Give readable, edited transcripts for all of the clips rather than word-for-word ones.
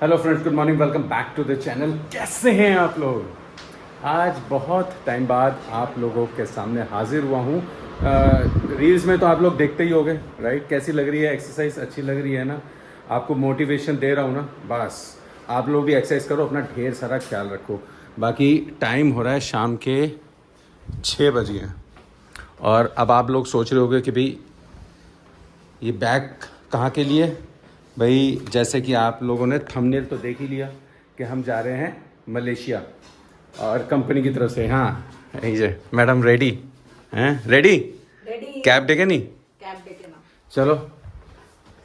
Hello friends, good morning, welcome back to the channel. कैसे हैं आप लोग? आज बहुत टाइम बाद आप लोगों के सामने हाजिर हुआ हूँ। रील्स में तो आप लोग देखते ही होंगे, राइट? कैसी लग रही है एक्सरसाइज? अच्छी लग रही है ना? आपको मोटिवेशन दे रहा हूँ ना, बस आप लोग भी एक्सरसाइज करो, अपना ढेर सारा ख्याल रखो। बाकी टाइम हो रहा है शाम के 6 बजे हैं और अब आप लोग सोच रहे होंगे कि भाई ये बैग कहाँ के लिए? भाई जैसे कि आप लोगों ने थंबनेल तो देख ही लिया कि हम जा रहे हैं मलेशिया और कंपनी की तरफ से। हाँ, ये मैडम रेडी हैं? रेडी? रेडी। कैब देखे नहीं? कैब देखे ना। चलो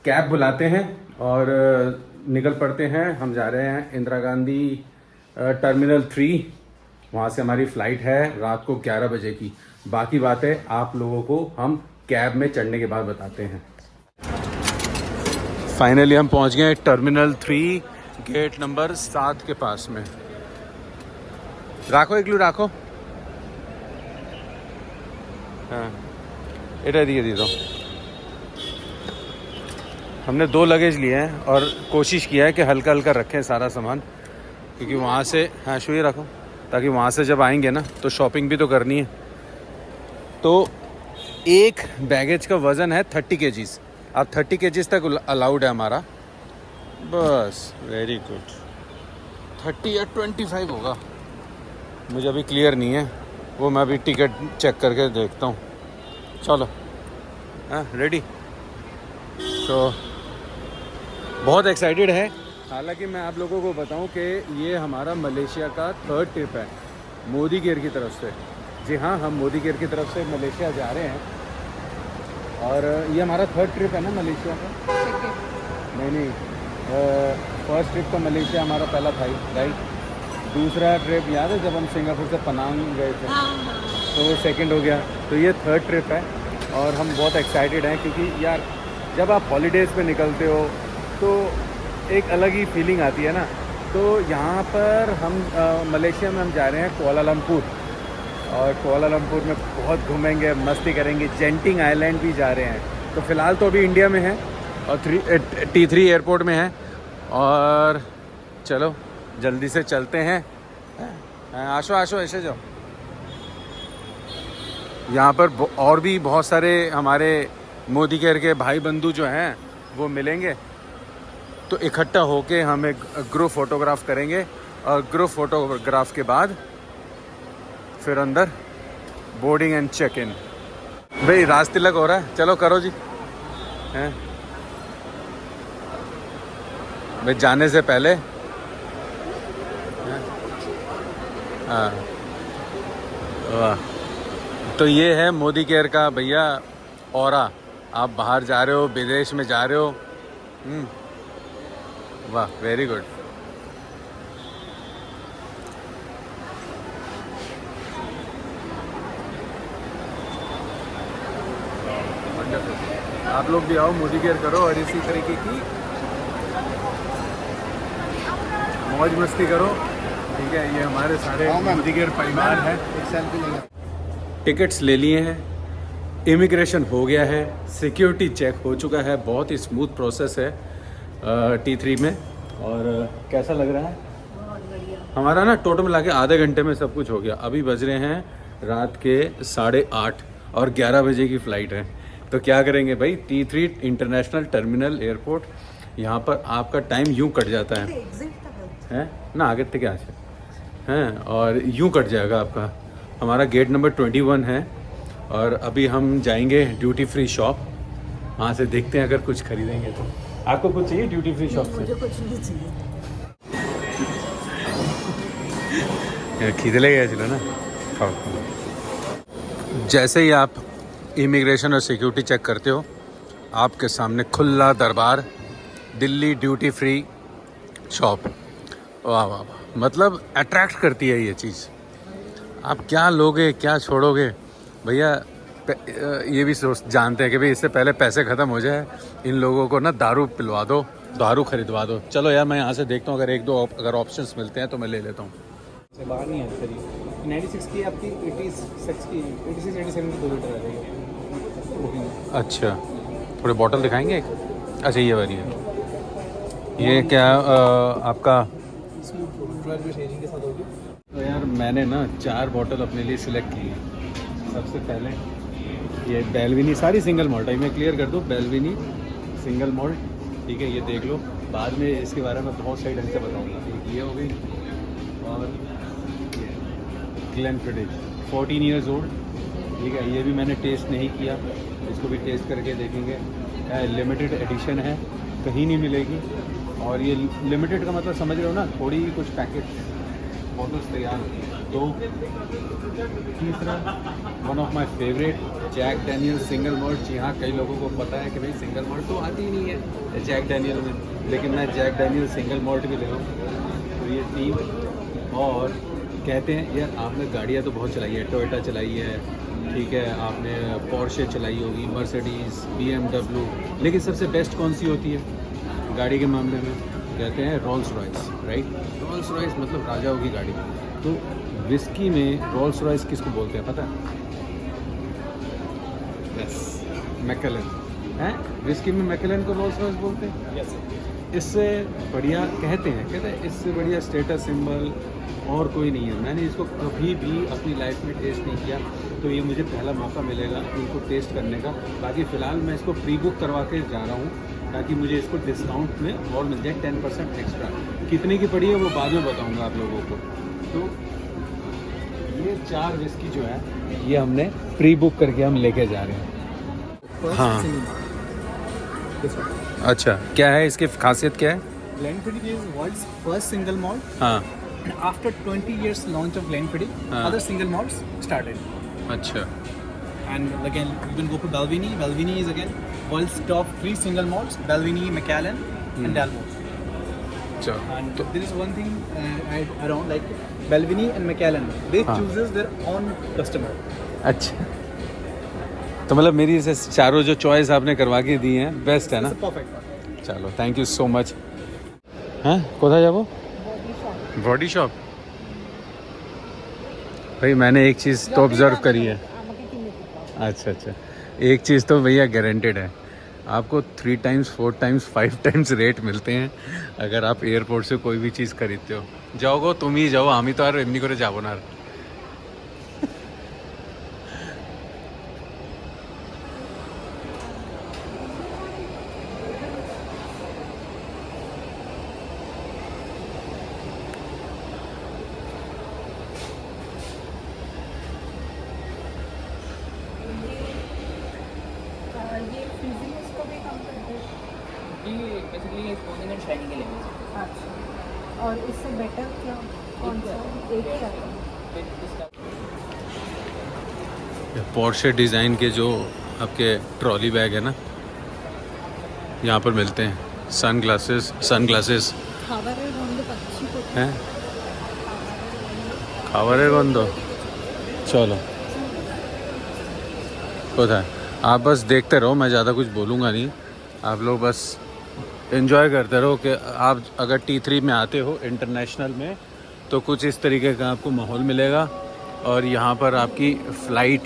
कैब बुलाते हैं और निकल पड़ते हैं। हम जा रहे हैं इंदिरा गांधी टर्मिनल 3। वहाँ से हमारी फ़्लाइट है रात को 11 बजे की। बाकी बातें आप लोगों को हम कैब में चढ़ने के बाद बताते हैं। फाइनली हम पहुंच गए टर्मिनल 3 गेट नंबर 7 के पास में। राखो इग्लू राखो। हाँ, इधर दिए दी दो। हमने 2 लगेज लिए हैं और कोशिश किया है कि हल्का हल्का रखें सारा सामान, क्योंकि वहाँ से हाँ शू ही रखो, ताकि वहाँ से जब आएंगे ना तो शॉपिंग भी तो करनी है। तो एक बैगेज का वज़न है 30 kgs। अब 30 kgs तक अलाउड है हमारा। बस वेरी गुड। 30 या 25 होगा, मुझे अभी क्लियर नहीं है वो, मैं अभी टिकट चेक करके देखता हूँ। चलो हाँ रेडी। तो बहुत एक्साइटेड है। हालांकि मैं आप लोगों को बताऊं कि ये हमारा मलेशिया का 3rd ट्रिप है मोदी केयर की तरफ से। जी हाँ, हम मोदी केयर की तरफ से मलेशिया जा रहे हैं और ये हमारा 3rd ट्रिप है ना मलेशिया का। नहीं, फर्स्ट ट्रिप तो मलेशिया हमारा पहला था ही, राइट? दूसरा ट्रिप याद है जब हम सिंगापुर से पनांग गए थे? तो वो 2nd हो गया। तो ये 3rd ट्रिप है और हम बहुत एक्साइटेड हैं, क्योंकि यार जब आप हॉलीडेज़ पे निकलते हो तो एक अलग ही फीलिंग आती है ना। तो यहाँ पर हम मलेशिया में हम जा रहे हैं कुआलालंपुर, और कुआलालंपुर में बहुत घूमेंगे, मस्ती करेंगे। जेंटिंग आइलैंड भी जा रहे हैं। तो फ़िलहाल तो अभी इंडिया में है और T3 एयरपोर्ट में है। और चलो जल्दी से चलते हैं। आशो आशो ऐसे जाओ। यहाँ पर और भी बहुत सारे हमारे मोदी केयर के भाई बंधु जो हैं वो मिलेंगे, तो इकट्ठा होके हम एक ग्रुप फ़ोटोग्राफ करेंगे और ग्रुप फ़ोटोग्राफ के बाद फिर अंदर बोर्डिंग एंड चेक इन। भाई राज तिलक हो रहा है, चलो करो जी। हैं भाई जाने से पहले। हाँ वाह। तो ये है मोदी केयर का भैया ऑरा। आप बाहर जा रहे हो, विदेश में जा रहे हो। वाह, वेरी गुड। आप लोग भी आओ, मोदी केयर करो और इसी तरीके की मौज मस्ती करो, ठीक है? ये हमारे सारे मोदी केयर परिवार है। एक सेल्फी लेंगे। टिकट्स ले लिए हैं, इमिग्रेशन हो गया है, सिक्योरिटी चेक हो चुका है। बहुत ही स्मूथ प्रोसेस है T3 में। और कैसा लग रहा है? बहुत बढ़िया। हमारा ना टोटल मिला के आधे घंटे में सब कुछ हो गया। अभी बज रहे हैं रात के 8:30 और 11 बजे की फ़्लाइट है। तो क्या करेंगे भाई, T3 इंटरनेशनल टर्मिनल एयरपोर्ट, यहाँ पर आपका टाइम यूँ कट जाता है हैं ना, आगे तक क्या हैं, और यूँ कट जाएगा आपका। हमारा गेट नंबर 21 है और अभी हम जाएंगे ड्यूटी फ्री शॉप। वहाँ से देखते हैं अगर कुछ खरीदेंगे तो। आपको कुछ चाहिए ड्यूटी फ्री शॉप से? मुझे कुछ नहीं चाहिए। खरीद ले गए चलो ना। जैसे ही आप इमिग्रेशन और सिक्योरिटी चेक करते हो, आपके सामने खुला दरबार, दिल्ली ड्यूटी फ्री शॉप। वाह वाह वाह, मतलब अट्रैक्ट करती है ये चीज़। आप क्या लोगे क्या छोड़ोगे भैया? ये भी सोच जानते हैं कि भाई इससे पहले पैसे ख़त्म हो जाए, इन लोगों को ना दारू पिलवा दो, दारू खरीदवा दो। चलो यार मैं यहाँ से देखता हूँ, अगर 1-2 अगर ऑप्शंस मिलते हैं तो मैं ले लेता हूँ। से बाहर नहीं है करीब 96 की, आपकी 86 की 86-87 की 2 लीटर आ जाएगी बुकिंग। अच्छा, थोड़े बॉटल दिखाएंगे एक? अच्छा ये वाली है। ये क्या आपका? स्मूथ 12 बिट एजिंग के साथ होगी। तो यार मैंने ना 4 बॉटल अपने लिए सिलेक्ट की हैं। सबसे पहले ये बेलविनी, सारी सिंगल मॉल्ट है, मैं क्लियर कर दूँ, बेलविनी सिंगल मॉल्ट, ठीक है, ये देख लो, बाद में इसके बारे में बहुत सही ढंग से बताऊँगा। एक ये हो गई, और ये ग्लेनफिडिक 14 ईयर्स ओल्ड, ठीक है, ये भी मैंने टेस्ट नहीं किया, इसको भी टेस्ट करके देखेंगे। लिमिटेड एडिशन है, कहीं नहीं मिलेगी, और ये लिमिटेड का मतलब समझ रहे हो ना, थोड़ी कुछ पैकेट बॉटल्स तैयार होती है। तो तीसरा one of my favourite Jack Daniel single malt. जी हाँ, कई लोगों को पता है कि भाई सिंगल मॉल्ट तो आती ही नहीं है जैक डैनियल में, लेकिन मैं जैक डैनियल सिंगल मॉल्ट भी ले रहा हूँ। तो ये 3, और कहते हैं यार आपने गाड़ियाँ तो बहुत चलाई है, टोयोटा चलाई है, ठीक है, आपने पोर्शे चलाई होगी, मर्सिडीज़, BMW, लेकिन सबसे बेस्ट कौन सी होती है गाड़ी के मामले में? कहते हैं Rolls Royce, right? Rolls Royce मतलब राजाओं की गाड़ी। तो विस्की में रोल्स रॉयस किसको बोलते हैं पता है? यस, मैकेलन है। विस्की में मैकेलन को रोल्स रॉयस बोलते हैं। यस, इससे बढ़िया कहते हैं इससे बढ़िया स्टेटस सिंबल और कोई नहीं है। मैंने इसको कभी भी अपनी लाइफ में टेस्ट नहीं किया, तो ये मुझे पहला मौका मिलेगा इनको टेस्ट करने का। बाकी फ़िलहाल मैं इसको प्री बुक करवा के जा रहा हूँ, ताकि मुझे इसको डिस्काउंट में और मिल जाए 10% एक्स्ट्रा। कितने की पड़ी है वो बाद में बताऊँगा आप लोगों को। तो ये 4 विस्की जो है ये हमने प्री बुक करके हम लेके जा रहे हैं। हाँ, अच्छा, क्या है इसकी खासियत, क्या है? Glenfiddich is world's first single malt. हाँ, After 20 years launch of Glenfiddich, other single malts started. अच्छा, And again, you can go to Balvenie. Balvenie is again world's top 3 single malts: Balvenie, Macallan, and Dalmore. अच्छा, And there is one thing around like Balvenie and Macallan. They chooses their own customer. अच्छा, तो मतलब मेरी से चारों जो choice आपने करवा के दी हैं बेस्ट है ना? It's a perfect one. चलो, थैंक यू सो मच। हाँ, কোথায় যাবো? Body shop. भाई मैंने एक चीज़ तो ऑब्जर्व करी है। अच्छा अच्छा, एक चीज़ तो भैया गारंटेड है, आपको 3 टाइम्स 4 टाइम्स 5 टाइम्स रेट मिलते हैं अगर आप एयरपोर्ट से कोई भी चीज़ खरीदते हो। जाओगो तुम ही जाओ, আমি তো আর এমনি করে যাবো না। ये फ्रीजिंग उसको भी कम कर दे। ये बेसिकली एक्सपोजिंग एंड शाइनिंग के लिए अच्छा, और इससे बेटर क्या कौन सा? एक ही आता है। पोर्शे डिज़ाइन के जो आपके ट्रॉली बैग है ना, यहाँ पर मिलते हैं। सन ग्लासेस খাবারের গন্ধ পাচ্ছি কোথায়? हैं, খাবারের গন্ধ। चलो, कोথায়? आप बस देखते रहो, मैं ज़्यादा कुछ बोलूँगा नहीं, आप लोग बस एंजॉय करते रहो कि आप अगर T3 में आते हो इंटरनेशनल में तो कुछ इस तरीके का आपको माहौल मिलेगा। और यहाँ पर आपकी फ़्लाइट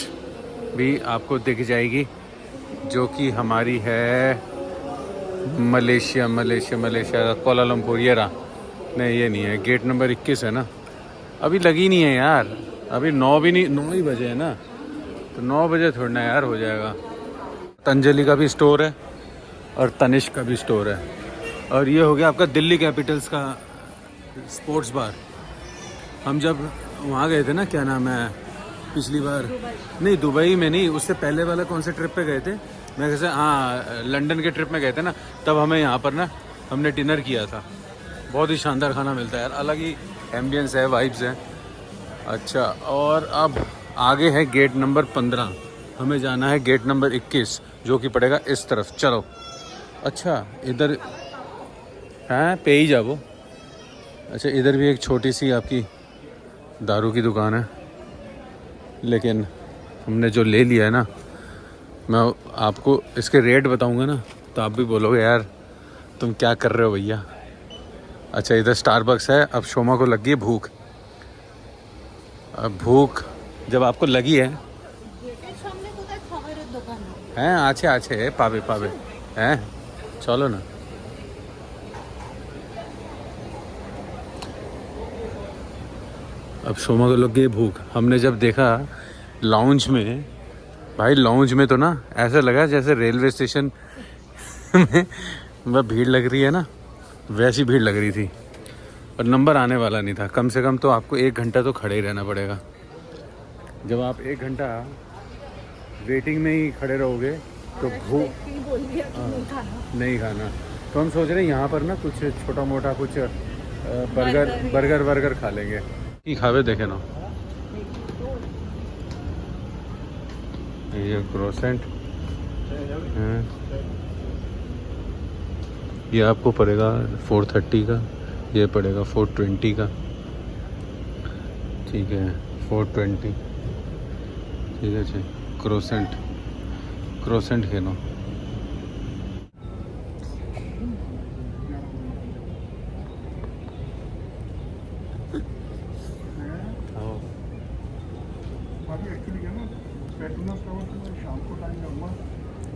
भी आपको दिख जाएगी जो कि हमारी है मलेशिया कोलालमपुर। ये रहा, नहीं ये नहीं है, गेट नंबर 21 है ना, अभी लगी नहीं है यार, अभी 9 भी नहीं, 9 ही बजे है ना, तो 9 बजे थोड़ा ना यार हो जाएगा। पतंजलि का भी स्टोर है और तनिष्क का भी स्टोर है। और ये हो गया आपका दिल्ली कैपिटल्स का स्पोर्ट्स बार। हम जब वहाँ गए थे ना, क्या नाम है, पिछली बार नहीं दुबई में नहीं, उससे पहले वाला कौन से ट्रिप पे गए थे, मैं कैसे, हाँ लंदन के ट्रिप में गए थे ना, तब हमें यहाँ पर ना हमने डिनर किया था। बहुत ही शानदार खाना मिलता है यार, अलग ही एम्बियंस है, वाइब्स हैं। अच्छा, और अब आगे है गेट नंबर 15, हमें जाना है गेट नंबर 21 जो कि पड़ेगा इस तरफ। चलो, अच्छा इधर हैं पे ही जाओ। अच्छा, इधर भी एक छोटी सी आपकी दारू की दुकान है, लेकिन हमने जो ले लिया है ना, मैं आपको इसके रेट बताऊंगा ना तो आप भी बोलोगे यार तुम क्या कर रहे हो भैया। अच्छा, इधर स्टारबक्स है। अब शोमा को लगी है भूख। अब भूख जब आपको लगी है हैं, आछे पावे हैं, चलो ना। अब शोमा को लग गई भूख। हमने जब देखा लाउंज में, भाई लाउंज में तो ना ऐसा लगा जैसे रेलवे स्टेशन में भीड़ लग रही है ना, वैसी भीड़ लग रही थी। और नंबर आने वाला नहीं था। कम से कम तो आपको 1 घंटा तो खड़े ही रहना पड़ेगा। जब आप 1 घंटा वेटिंग में ही खड़े रहोगे तो भूख नहीं खाना। तो हम सोच रहे हैं यहाँ पर ना कुछ छोटा मोटा कुछ बर्गर खा लेंगे। की खावे देखे ना, ये क्रोसेंट है, ये आपको पड़ेगा 430 का, ये पड़ेगा 420 का। ठीक है 420, ठीक है जी। क्रोसेंट खेलो। एक्चुअली क्या ना, पेट्रोनस टावर से मैं शाम को टाइम जाऊँगा।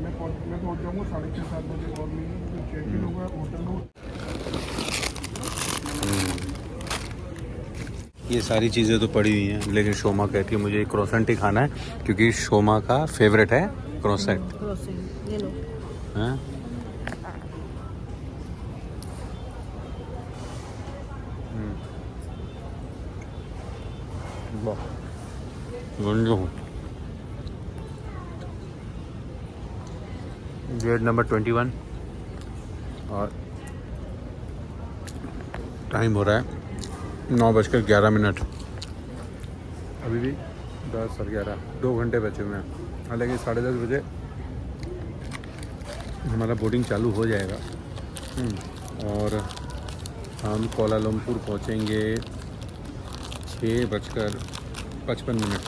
मैं तो उठ जाऊँगा 6:30-7 बजे और नहीं चेक इन होगा होटल में। ये सारी चीज़ें तो पड़ी हुई हैं, लेकिन शोमा कहती है मुझे क्रोसेंट ही खाना है, क्योंकि शोमा का फेवरेट है क्रोसेंट। ये लो। हैं? गेट नंबर 21 और टाइम हो रहा है 9:11। अभी भी 10 और 11, 2 घंटे बचे हुए हैं। हालांकि 10:30 बजे हमारा बोर्डिंग चालू हो जाएगा और हम कोलालमपुर पहुंचेंगे 6:55 में।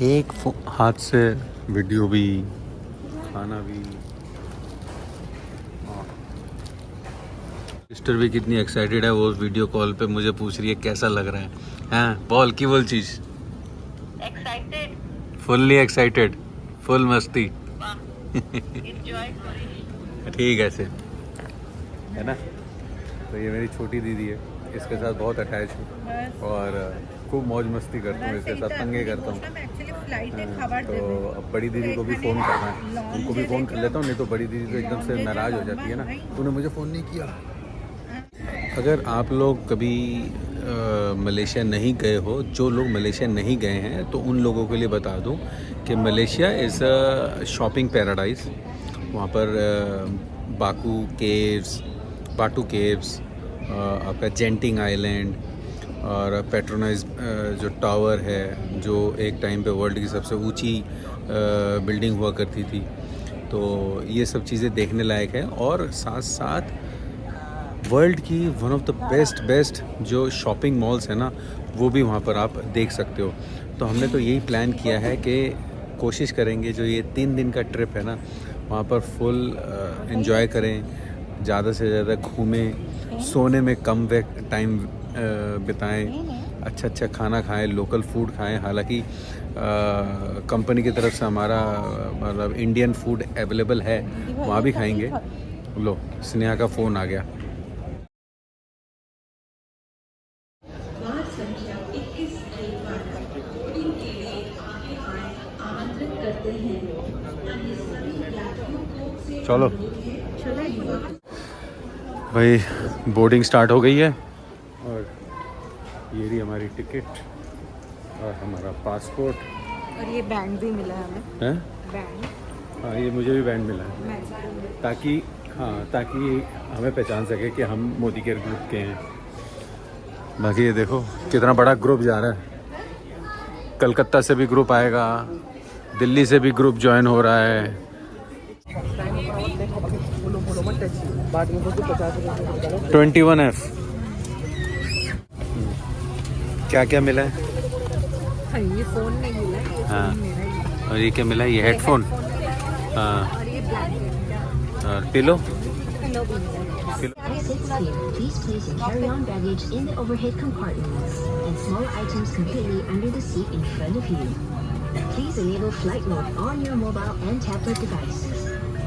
एक हाथ से वीडियो भी, खाना भी। सिस्टर भी कितनी एक्साइटेड है, वो वीडियो कॉल पे मुझे पूछ रही है कैसा लग रहा है। हैं बोल की बोल चीज। एक्साइटेड, फुल्ली एक्साइटेड, फुल मस्ती। एंजॉय ठीक है से है ना। तो ये मेरी छोटी दीदी है, इसके साथ बहुत अटैच हूँ और खूब मौज मस्ती करता हूँ इसके साथ, पंगे करता हूँ। तो अब बड़ी दीदी को भी फ़ोन करना है, उनको भी फ़ोन कर लेता हूँ, नहीं तो बड़ी दीदी तो एकदम से नाराज़ हो जाती है ना, तूने मुझे फ़ोन नहीं किया। अगर आप लोग कभी मलेशिया नहीं गए हो, जो लोग मलेशिया नहीं गए हैं तो उन लोगों के लिए बता दूं कि Malaysia is a shopping paradise. वहाँ पर बाटू केव्स, आपका जेंटिंग आइलैंड और पेट्रोनाइज जो टावर है, जो एक टाइम पे वर्ल्ड की सबसे ऊंची बिल्डिंग हुआ करती थी। तो ये सब चीज़ें देखने लायक है और साथ साथ वर्ल्ड की वन ऑफ द बेस्ट जो शॉपिंग मॉल्स है ना, वो भी वहाँ पर आप देख सकते हो। तो हमने तो यही प्लान किया है कि कोशिश करेंगे जो ये 3 दिन का ट्रिप है ना, वहाँ पर फुल एंजॉय करें, ज़्यादा से ज़्यादा घूमें, सोने में कम टाइम बिताएं, अच्छा खाना खाएं, लोकल फूड खाएं। हालांकि कंपनी की तरफ से हमारा मतलब इंडियन फूड अवेलेबल है, वहाँ भी खाएंगे। लो स्नेहा का फ़ोन आ गया। चलो भाई, बोर्डिंग स्टार्ट हो गई है और ये रही हमारी टिकट और हमारा पासपोर्ट और ये बैंड भी मिला है हमें। हैं? बैंड, हाँ ये मुझे भी बैंड मिला है, ताकि हमें पहचान सके कि हम मोदी केयर ग्रुप के हैं। बाकी ये देखो कितना बड़ा ग्रुप जा रहा है। कलकत्ता से भी ग्रुप आएगा, दिल्ली से भी ग्रुप ज्वाइन हो रहा है। 21F क्या क्या मिला है? हाँ, ये फोन नहीं मिला है, ये हाँ। फोन मेरा ही है। और ये क्या मिला है? ये हेडफोन। हाँ और ये ब्लैंकेट और पिलो। पिलो भी मिला है। Please place your carry-on baggage in the overhead compartments and small items completely under the seat in front of you. Please enable flight mode on your mobile and tablet devices.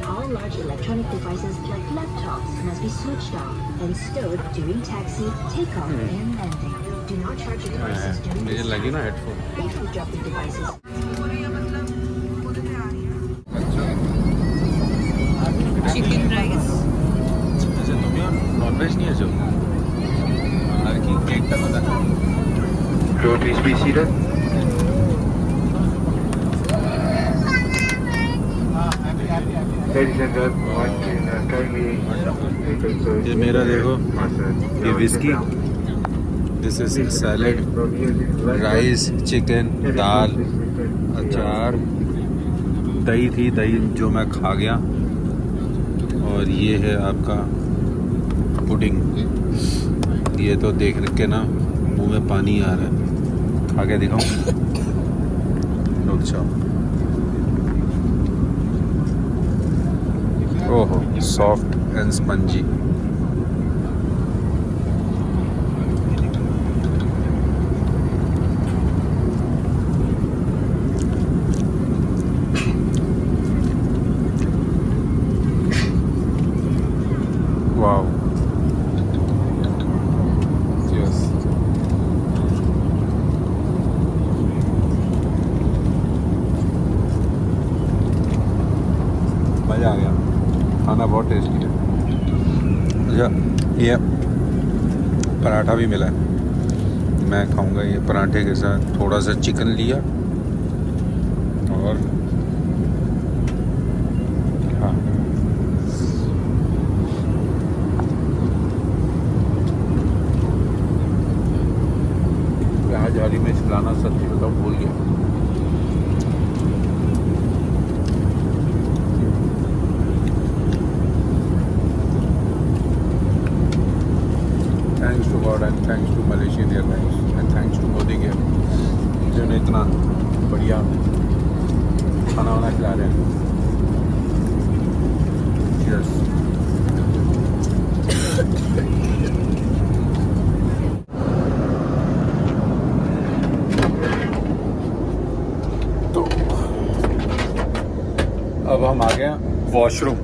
All large electronic devices like laptops must be switched off and stowed during taxi, takeoff, and landing. Do not charge your devices during मुझे this लगी time. ना headphone. If you drop your devices, chicken rice अच्छा तुम यार nonveg नहीं है जो लड़की केक का पता So please be seated. Ladies and gentlemen, kindly ये मेरा देखो ये whisky this is salad rice chicken dal achar dahi थी दही जो मैं खा गया और ये है आपका पुडिंग ये तो देख के ना मुंह में पानी आ रहा है खा के दिखाऊं रुक जाओ ओहो soft and spongy wow yes मज़ा आ गया खाना बहुत टेस्टी है अच्छा ये पराठा भी मिला है मैं खाऊंगा ये पराठे के साथ थोड़ा सा चिकन लिया और हाँ प्याज हरी मिर्च लाना सच्ची बताऊँ भूल गया thanks to God and thanks to Malaysian Airlines and thanks to Modi के जिन्होंने इतना बढ़िया खाना वाना खिला रहे हैं यस तो अब हम आ गए वॉशरूम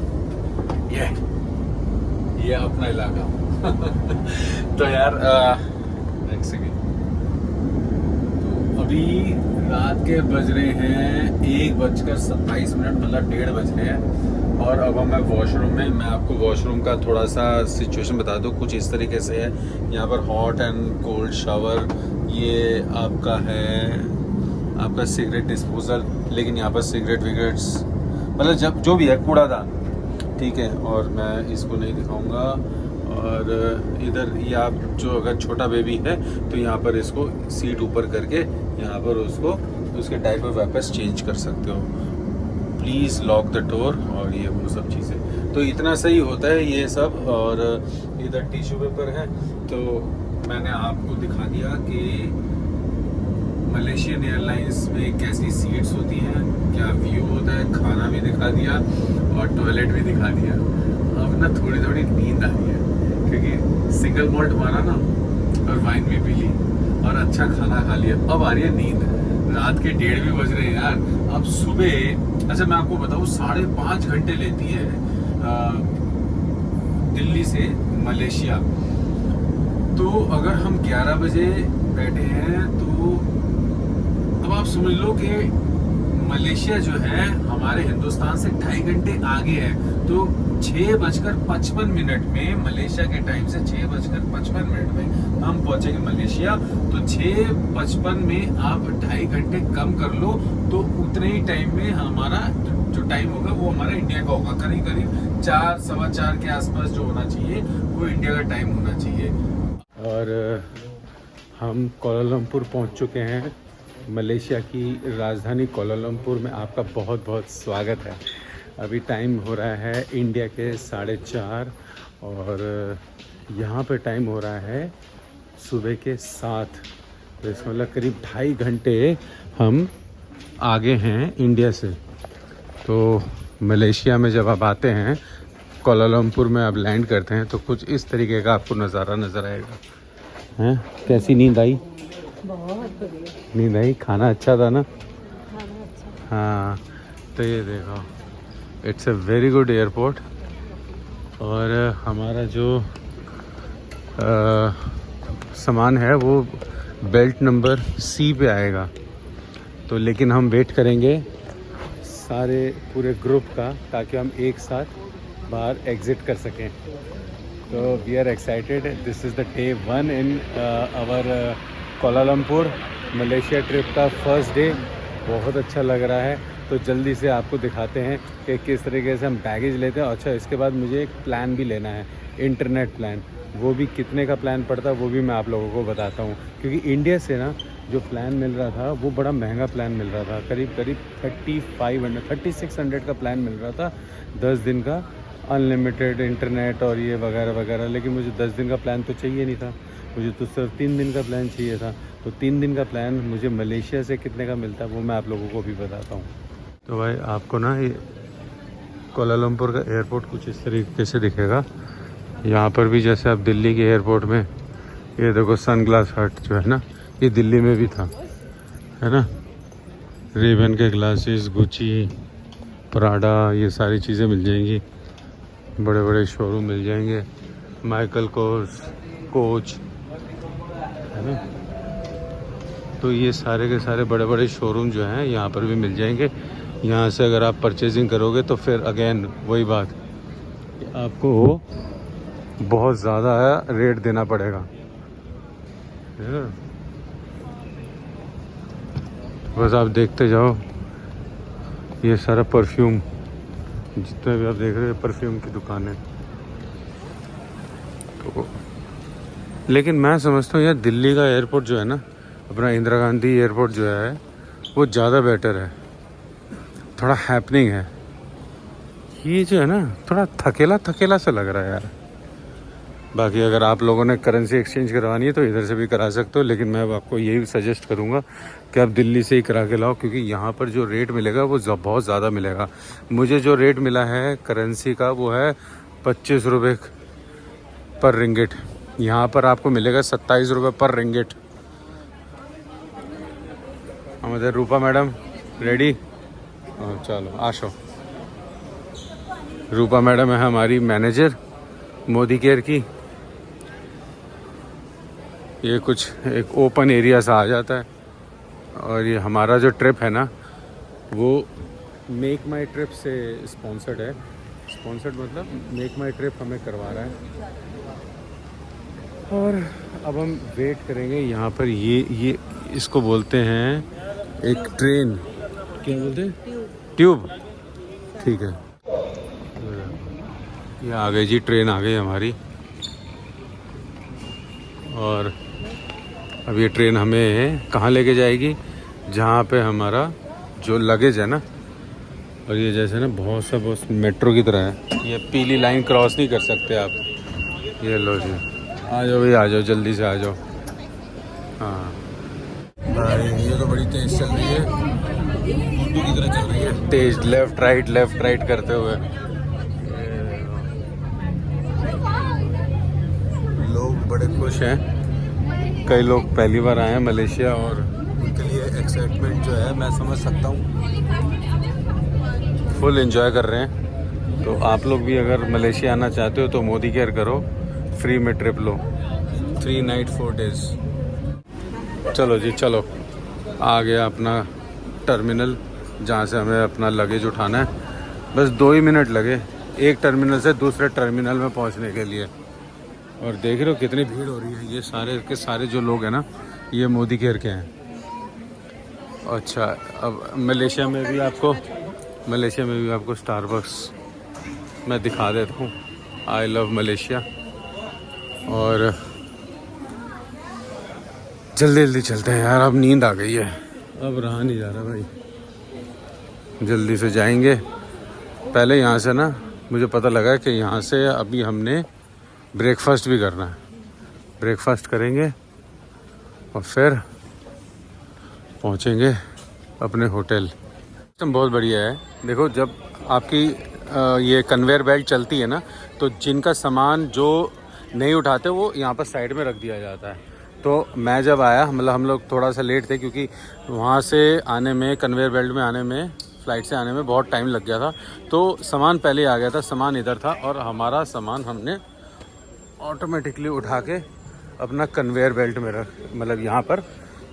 ये अपना इलाका तो यार एक सेकेंड तो अभी रात के बज रहे हैं 1:27 मतलब 1:30 बज रहे हैं और अब हम वॉशरूम में मैं आपको वॉशरूम का थोड़ा सा सिचुएशन बता दूं कुछ इस तरीके से है यहाँ पर हॉट एंड कोल्ड शावर ये आपका है आपका सिगरेट डिस्पोजल लेकिन यहाँ पर सिगरेट विगरेट्स मतलब जब जो भी है कूड़ादान ठीक है और मैं इसको नहीं दिखाऊंगा और इधर ये आप जो अगर छोटा बेबी है तो यहाँ पर इसको सीट ऊपर करके यहाँ पर उसको उसके डायपर वापस चेंज कर सकते हो प्लीज़ लॉक द डोर और ये वो सब चीज़ें तो इतना सही होता है ये सब और इधर टिश्यू पेपर है तो मैंने आपको दिखा दिया कि मलेशियन एयरलाइंस में कैसी सीट्स होती हैं क्या व्यू होता है खाना भी दिखा दिया और टॉयलेट भी दिखा दिया अब ना थोड़ी थोड़ी नींद आ रही है क्योंकि सिंगल मॉल्ट मारा ना और वाइन भी पी ली और अच्छा खाना खा लिया अब आ रही है नींद रात के 1:30 भी बज रहे हैं यार अब सुबह अच्छा मैं आपको बताऊँ 5.5 घंटे लेती है दिल्ली से मलेशिया तो अगर हम 11 बजे बैठे हैं तो अब आप समझ लो कि मलेशिया जो है हमारे हिंदुस्तान से 2.5 घंटे आगे है तो 6:55 में मलेशिया के टाइम से 6:55 में हम पहुंचेंगे मलेशिया तो 6:55 में आप 2.5 घंटे कम कर लो तो उतने ही टाइम में हमारा जो टाइम होगा वो हमारा इंडिया का होगा करीब करीब 4 सवा 4 के आसपास जो होना चाहिए वो इंडिया का टाइम होना चाहिए और हम कोलालमपुर पहुंच चुके हैं मलेशिया की राजधानी कोलालमपुर में आपका बहुत बहुत स्वागत है अभी टाइम हो रहा है इंडिया के 4:30 और यहाँ पे टाइम हो रहा है सुबह के 7 तो इसका मतलब करीब 2.5 घंटे हम आगे हैं इंडिया से तो मलेशिया में जब आप आते हैं कोलालमपुर में आप लैंड करते हैं तो कुछ इस तरीके का आपको नज़ारा नज़र आएगा हैं कैसी नींद आई बहुत बढ़िया नींद आई खाना अच्छा था ना खाना अच्छा हाँ तो ये देखो, it's a very good airport. और हमारा जो सामान है वो बेल्ट नंबर C पे आएगा। तो लेकिन हम वेट करेंगे सारे पूरे ग्रुप का, ताकि हम एक साथ बाहर एग्ज़िट कर सकें। तो we are excited. This is the day 1 in our Kuala Lumpur Malaysia trip का फर्स्ट डे। बहुत अच्छा लग रहा है। तो जल्दी से आपको दिखाते हैं कि किस तरीके से हम बैगेज लेते हैं। अच्छा, इसके बाद मुझे एक प्लान भी लेना है, इंटरनेट प्लान। वो भी कितने का प्लान पड़ता है वो भी मैं आप लोगों को बताता हूँ। क्योंकि इंडिया से ना जो प्लान मिल रहा था वो बड़ा महंगा प्लान मिल रहा था, करीब 3600 का प्लान मिल रहा था 10 दिन का, अनलिमिटेड इंटरनेट और ये वगैरह वगैरह। लेकिन मुझे 10 दिन का प्लान तो चाहिए नहीं था, मुझे तो सिर्फ 3 दिन का प्लान चाहिए था। तो 3 दिन का प्लान मुझे मलेशिया से कितने का मिलता है वो मैं आप लोगों को भी बताता हूँ। तो भाई आपको ना ये कोलालमपुर का एयरपोर्ट कुछ इस तरीके से दिखेगा। यहाँ पर भी जैसे आप दिल्ली के एयरपोर्ट में, ये देखो सनग्लास हट जो है ना, ये दिल्ली में भी था, है ना। रेबन के ग्लासेस, गुची, प्राडा, ये सारी चीज़ें मिल जाएंगी। बड़े बड़े शोरूम मिल जाएंगे, माइकल कोर्स, कोच, है ना। तो ये सारे के सारे बड़े बड़े शोरूम जो हैं यहाँ पर भी मिल जाएंगे। यहाँ से अगर आप परचेजिंग करोगे तो फिर अगेन वही बात, आपको बहुत ज़्यादा रेट देना पड़ेगा, है ना। बस आप देखते जाओ, ये सारा परफ्यूम, जितने भी आप देख रहे हो परफ्यूम की दुकानें। तो लेकिन मैं समझता हूँ यार दिल्ली का एयरपोर्ट जो है ना, अपना इंदिरा गांधी एयरपोर्ट जो है वो ज़्यादा बेटर है, थोड़ा हैपनिंग है। ये जो है ना थोड़ा थकेला थकेला सा लग रहा है यार। बाकी अगर आप लोगों ने करेंसी एक्सचेंज करवानी है तो इधर से भी करा सकते हो, लेकिन मैं आपको यही सजेस्ट करूंगा कि आप दिल्ली से ही करा के लाओ, क्योंकि यहाँ पर जो रेट मिलेगा वो बहुत ज़्यादा मिलेगा। मुझे जो रेट मिला है करेंसी का वो है 25 रुपये पर रिंगिट। यहाँ पर आपको मिलेगा 27 रुपये पर रिंगिट। हमारे रूपा मैडम रेडी, चलो आशो। रूपा मैडम है हमारी मैनेजर मोदी केयर की। ये कुछ एक ओपन एरिया सा आ जाता है। और ये हमारा जो ट्रिप है ना वो मेक माई ट्रिप से स्पॉन्सर्ड है। स्पॉन्सर्ड मतलब मेक माई ट्रिप हमें करवा रहा है। और अब हम वेट करेंगे यहाँ पर। ये इसको बोलते हैं एक ट्रेन, क्या बोलते हैं, ट्यूब, ठीक है। ये आ गई जी, ट्रेन आ गई हमारी। और अब ये ट्रेन हमें कहाँ लेके जाएगी, जहाँ पे हमारा जो लगेज है ना। और ये जैसे ना बहुत सा बहुत मेट्रो की तरह है, ये पीली लाइन क्रॉस नहीं कर सकते आप। ये लो जी, आ जाओ भाई, आ जाओ जल्दी से आ जाओ। हाँ भाई, ये तो बड़ी तेज़ चल रही है, उर्दू की तरह चल रही है, तेज़ लेफ़्ट राइट करते हुए। लोग बड़े खुश हैं, कई लोग पहली बार आए हैं मलेशिया और उनके लिए एक्साइटमेंट जो है मैं समझ सकता हूँ, फुल एंजॉय कर रहे हैं। तो आप लोग भी अगर मलेशिया आना चाहते हो तो मोदी केयर करो, फ्री में ट्रिप लो, 3 नाइट 4 डेज़। चलो जी चलो, आ गया अपना टर्मिनल जहाँ से हमें अपना लगेज उठाना है। बस 2 ही मिनट लगे एक टर्मिनल से दूसरे टर्मिनल में पहुँचने के लिए। और देख रहे हो कितनी भीड़ हो रही है। ये सारे के सारे जो लोग हैं ना ये मोदी केयर के हैं। अच्छा, अब मलेशिया में भी आपको स्टारबक्स मैं दिखा देता हूँ। I love Malaysia. और जल्दी चलते हैं यार, अब नींद आ गई है, अब रहा नहीं जा रहा भाई। जल्दी से जाएंगे। पहले यहाँ से ना मुझे पता लगा कि यहाँ से अभी हमने ब्रेकफास्ट भी करना है। ब्रेकफास्ट करेंगे और फिर पहुँचेंगे अपने होटल। सिस्टम बहुत बढ़िया है। देखो, जब आपकी ये कन्वेयर बेल्ट चलती है ना, तो जिनका सामान जो नहीं उठाते वो यहाँ पर साइड में रख दिया जाता है। तो मैं जब आया, मतलब हम लोग थोड़ा सा लेट थे क्योंकि वहाँ से आने में, कन्वेयर बेल्ट में आने में, फ़्लाइट से आने में बहुत टाइम लग गया था। तो सामान पहले आ गया था, सामान इधर था और हमारा सामान हमने ऑटोमेटिकली उठा के अपना कन्वेयर बेल्ट में मतलब यहाँ पर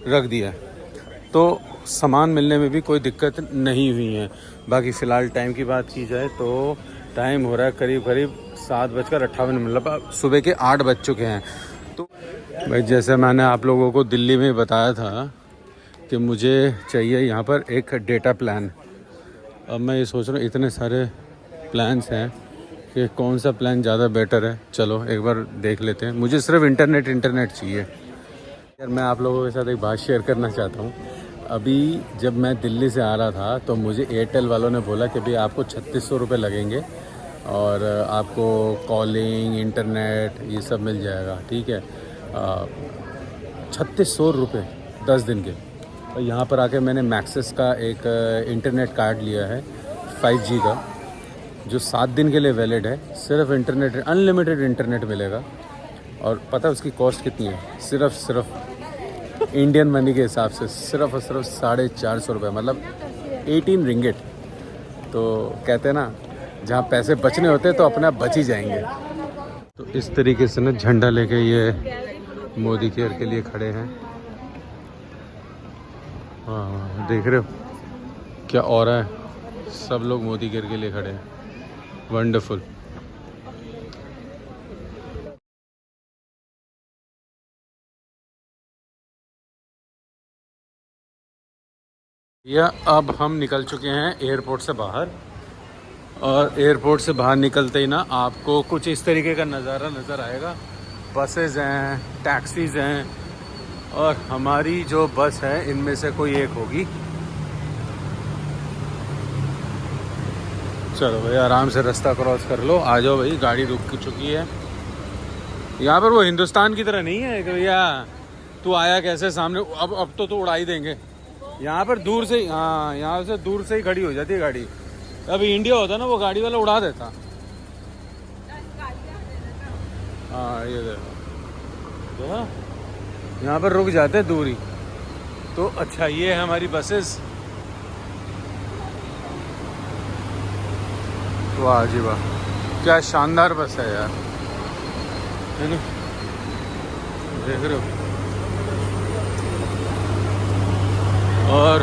रख दिया है। तो सामान मिलने में भी कोई दिक्कत नहीं हुई है। बाकी फ़िलहाल टाइम की बात की जाए तो टाइम हो रहा है करीब 7:58, मतलब सुबह के 8 बज चुके हैं। तो भाई जैसे मैंने आप लोगों को दिल्ली में बताया था कि मुझे चाहिए यहाँ पर एक डेटा प्लान। अब मैं ये सोच रहा हूँ, इतने सारे प्लान्स हैं कि कौन सा प्लान ज़्यादा बेटर है। चलो एक बार देख लेते हैं। मुझे सिर्फ इंटरनेट चाहिए। यार मैं आप लोगों के साथ एक बात शेयर करना चाहता हूँ। अभी जब मैं दिल्ली से आ रहा था तो मुझे एयरटेल वालों ने बोला कि भाई आपको 3600 रुपये लगेंगे और आपको कॉलिंग, इंटरनेट ये सब मिल जाएगा, ठीक है। 3600 रुपये 10 दिन के। और यहाँ पर आके मैंने मैक्सिस का एक इंटरनेट कार्ड लिया है 5G का, जो 7 दिन के लिए वैलिड है। सिर्फ इंटरनेट, अनलिमिटेड इंटरनेट मिलेगा। और पता है उसकी कॉस्ट कितनी है? सिर्फ इंडियन मनी के हिसाब से सिर्फ और सिर्फ 450 रुपये, मतलब 18 रिंगिट। तो कहते हैं ना, जहाँ पैसे बचने होते हैं तो अपने आप बच ही जाएंगे। तो इस तरीके से ना झंडा लेके ये मोदी केयर के लिए खड़े हैं। हाँ देख रहे हो क्या हो रहा है? सब लोग मोदी केयर के लिए खड़े हैं। वंडरफुल। या अब हम निकल चुके हैं एयरपोर्ट से बाहर। और एयरपोर्ट से बाहर निकलते ही ना आपको कुछ इस तरीके का नज़ारा नज़र आएगा। बसेस हैं, टैक्सीज़ हैं, और हमारी जो बस है इनमें से कोई एक होगी। चलो भाई आराम से रास्ता क्रॉस कर लो, आ जाओ भाई। गाड़ी रुक चुकी है। यहाँ पर वो हिंदुस्तान की तरह नहीं है कि भैया तू आया कैसे सामने, अब तो उड़ा ही देंगे। यहाँ पर दूर से, हाँ यहाँ से दूर से ही खड़ी हो जाती है गाड़ी। अभी इंडिया होता ना, वो गाड़ी वाला उड़ा देता। हाँ ये देखो, यहाँ पर रुक जाते हैं दूर ही। तो अच्छा ये है हमारी बसेस। वाह जी वाह, क्या शानदार बस है यार, है ना? देख रहे हो? और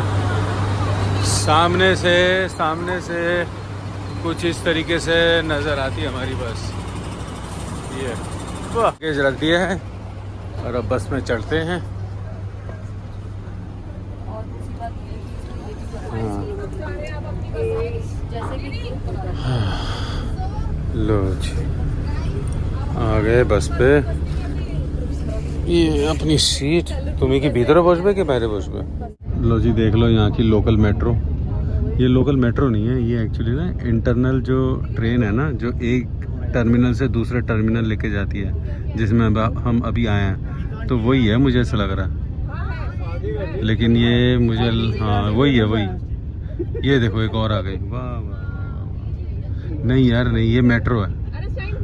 सामने से कुछ इस तरीके से नज़र आती है हमारी बस। ये लगेज रख दिया है और अब बस में चढ़ते हैं। लो जी आ गए बस पे। ये अपनी सीट तुम्हें की भीतर पहुँचबे कि बाहर पहुँचबे? लो जी देख लो यहाँ की लोकल मेट्रो। ये लोकल मेट्रो नहीं है, ये एक्चुअली ना इंटरनल जो ट्रेन है ना, जो एक टर्मिनल से दूसरे टर्मिनल लेके जाती है, जिसमें हम अभी आए हैं। तो वही है, मुझे ऐसा लग रहा है। लेकिन ये मुझे, हाँ वही है, वही। ये देखो एक और आ गई। वाह वाह वाह। नहीं यार नहीं, ये मेट्रो है,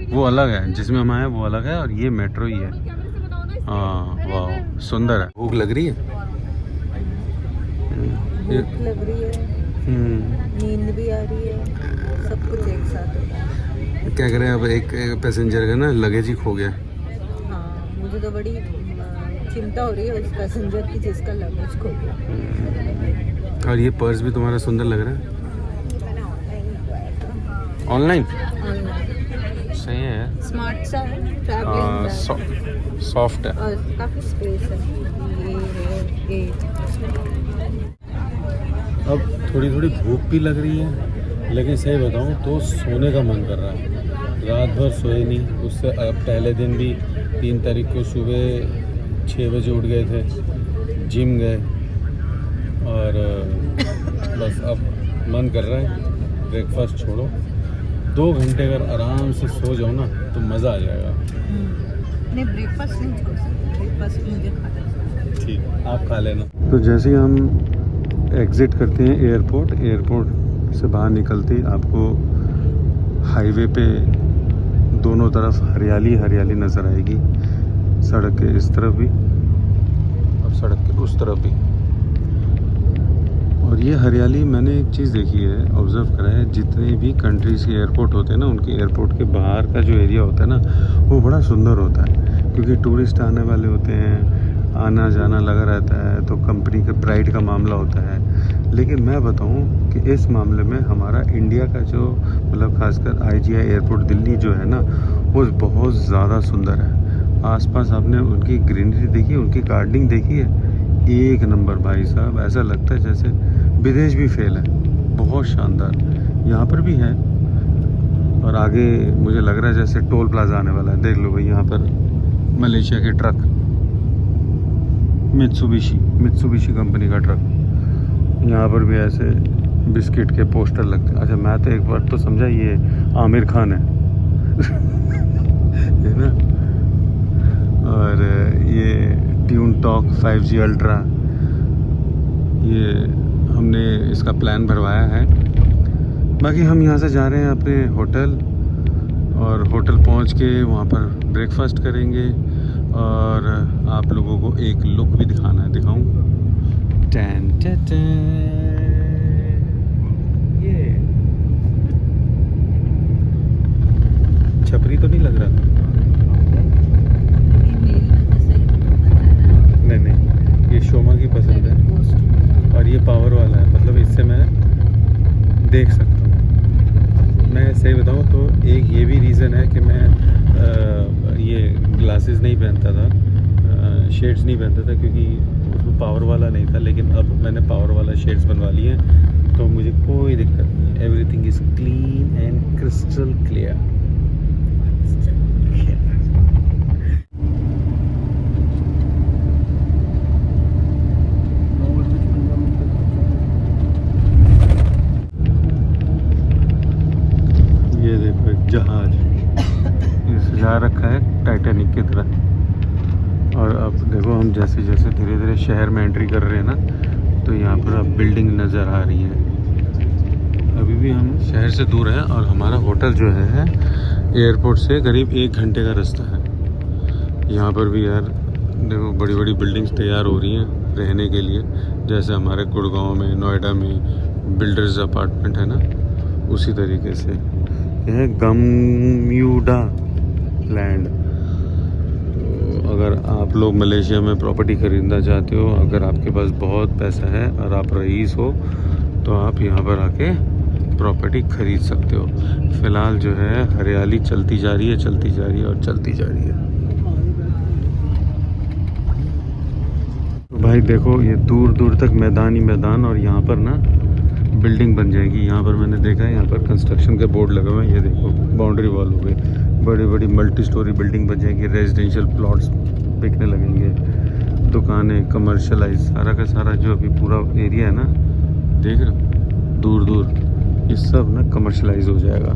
वो अलग है। जिसमें हम आए वो अलग है और ये मेट्रो ही है। हाँ वाह सुंदर है। भूख लग रही है, लग रही है, नींद भी आ रही है, सब कुछ एक साथ होता है। क्या करें अब? एक पैसेंजर का ना लगेज ही खो गया। हाँ मुझे तो बड़ी चिंता हो रही है उस पैसेंजर की जिसका लगेज खो गया। और ये पर्स भी तुम्हारा सुंदर लग रहा है। ऑनलाइन सही है, स्मार्ट सा है, ट्रैवलिंग सॉफ्ट है और काफ़ी स्पेस है। ये अब थोड़ी भूख भी लग रही है, लेकिन सही बताऊं तो सोने का मन कर रहा है। रात भर सोए नहीं। उससे पहले दिन भी 3 तारीख को सुबह 6 बजे उठ गए थे, जिम गए, और बस अब मन कर रहा है ब्रेकफास्ट छोड़ो, 2 घंटे अगर आराम से सो जाओ ना तो मज़ा आ जाएगा। नहीं ब्रेकफास्ट नहीं छोड़ सकते, ब्रेकफास्ट मुझे खाना है। ठीक, आप खा लेना। तो जैसे ही हम एग्ज़िट करते हैं एयरपोर्ट से बाहर निकलते ही आपको हाईवे पे दोनों तरफ हरियाली नज़र आएगी। सड़क के इस तरफ भी सड़क के उस तरफ भी। और ये हरियाली मैंने एक चीज़ देखी है, ऑब्ज़र्व करा है, जितने भी कंट्रीज़ के एयरपोर्ट होते हैं ना, उनके एयरपोर्ट के बाहर का जो एरिया होता है ना, वो बड़ा सुंदर होता है, क्योंकि टूरिस्ट आने वाले होते हैं, आना जाना लगा रहता है, तो कंपनी के प्राइड का मामला होता है। लेकिन मैं बताऊं कि इस मामले में हमारा इंडिया का जो मतलब खासकर IGI एयरपोर्ट दिल्ली जो है ना, वो बहुत ज़्यादा सुंदर है। आसपास आपने उनकी ग्रीनरी देखी, उनकी गार्डनिंग देखी है, एक नंबर भाई साहब। ऐसा लगता है जैसे विदेश भी फेल है, बहुत शानदार। यहाँ पर भी है, और आगे मुझे लग रहा है जैसे टोल प्लाजा आने वाला है। देख लो भाई, यहाँ पर मलेशिया के ट्रक, मित्सुबिशी कंपनी का ट्रक। यहाँ पर भी ऐसे बिस्किट के पोस्टर लगते हैं। अच्छा, मैं तो एक बार तो समझा ये आमिर खान है है ना। और ये ट्यून टॉक 5G अल्ट्रा, ये हमने इसका प्लान भरवाया है। बाकी हम यहाँ से जा रहे हैं अपने होटल, और होटल पहुँच के वहाँ पर ब्रेकफास्ट करेंगे, और आप लोगों को एक लुक भी दिखाना है, दिखाऊं। टैन टैन टैन, ये छपरी तो नहीं लग रहा? नहीं, ये शोमा की पसंद है, और ये पावर वाला है, मतलब इससे मैं देख सकता हूँ। मैं सही बताऊँ तो एक ये भी रीज़न है कि मैं ये ग्लासेस नहीं पहनता था, शेड्स नहीं पहनता था, क्योंकि उसमें पावर वाला नहीं था। लेकिन अब मैंने पावर वाला शेड्स बनवा लिए हैं, तो मुझे कोई दिक्कत नहीं है। Everything is clean and crystal clear. ये देखो एक जहाज सजा रखा है टाइटैनिक की तरह। और अब देखो हम जैसे जैसे धीरे धीरे शहर में एंट्री कर रहे हैं ना, तो यहाँ पर अब बिल्डिंग नज़र आ रही है। अभी भी हम शहर से दूर हैं, और हमारा होटल जो है एयरपोर्ट से करीब 1 घंटे का रास्ता है। यहाँ पर भी यार देखो बड़ी बड़ी बिल्डिंग्स तैयार हो रही हैं रहने के लिए, जैसे हमारे गुड़गांव में, नोएडा में बिल्डर्स अपार्टमेंट है ना, उसी तरीके से। यह है गम्यूडा लैंड। तो अगर आप लोग मलेशिया में प्रॉपर्टी ख़रीदना चाहते हो, अगर आपके पास बहुत पैसा है और आप रईस हो, तो आप यहाँ पर आके प्रॉपर्टी ख़रीद सकते हो। फ़िलहाल जो है हरियाली चलती जा रही है, चलती जा रही है और चलती जा रही है। तो भाई देखो, ये दूर दूर तक मैदान ही मैदान, और यहाँ पर ना बिल्डिंग बन जाएगी। यहाँ पर मैंने देखा है, यहाँ पर कंस्ट्रक्शन के बोर्ड लगे हुए हैं। ये देखो बाउंड्री वॉल हो गई, बड़ी बड़ी मल्टी स्टोरी बिल्डिंग बन जाएंगी, रेजिडेंशियल प्लॉट्स बिकने लगेंगे, दुकानें, कमर्शलाइज, सारा का सारा जो अभी पूरा एरिया है ना, देख रहे हो दूर दूर, ये सब ना कमर्शलाइज हो जाएगा।